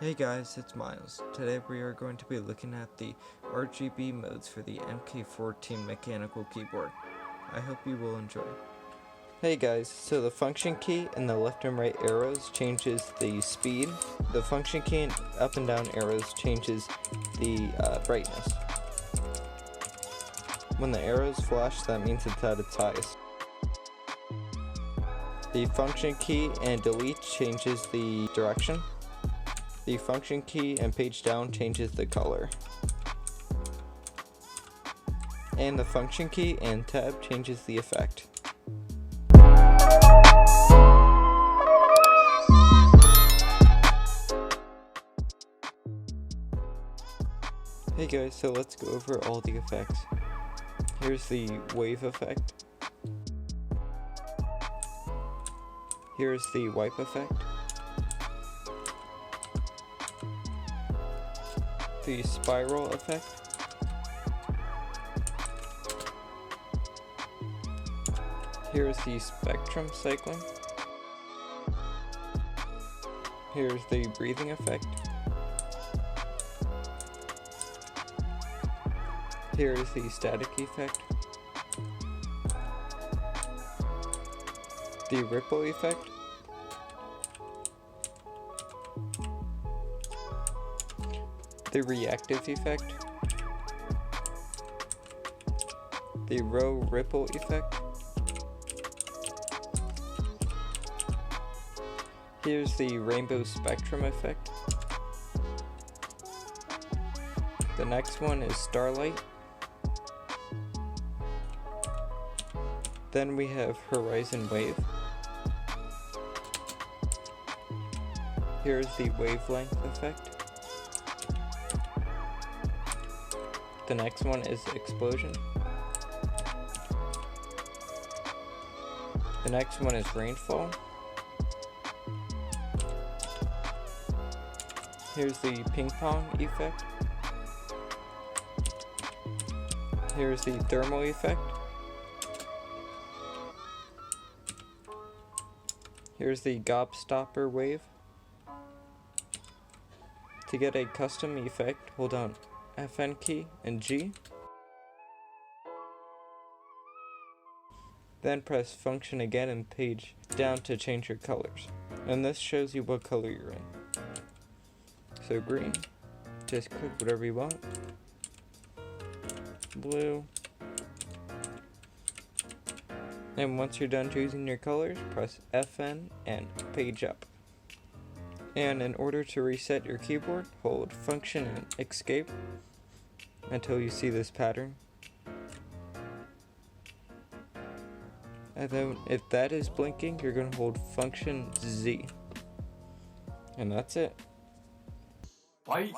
Hey guys, it's Miles. Today we are going to be looking at the RGB modes for the MK14 mechanical keyboard. I hope you will enjoy. Hey guys, so the function key and the left and right arrows changes the speed. The function key and up and down arrows changes the brightness. When the arrows flash, that means it's at its highest. The function key and delete changes the direction. The function key and page down changes the color. And the function key and tab changes the effect. Hey guys, so let's go over all the effects. Here's the wave effect. Here's the wipe effect. The spiral effect. Here's the spectrum cycling. Here's the breathing effect. Here's the static effect. The ripple effect. The reactive effect. The row ripple effect. Here's the rainbow spectrum effect. The next one is starlight. Then we have horizon wave. Here's the wavelength effect. The next one is explosion. The next one is rainfall. Here's the ping pong effect. Here's the thermal effect. Here's the gobstopper wave. To get a custom effect, hold down FN key and G. Then press function again and page down to change your colors. And this shows you what color you're in. So green, just click whatever you want. Blue. And once you're done choosing your colors, press FN and page up. And in order to reset your keyboard, hold function and escape until you see this pattern. And then if that is blinking, you're going to hold function Z. And that's it. Bye.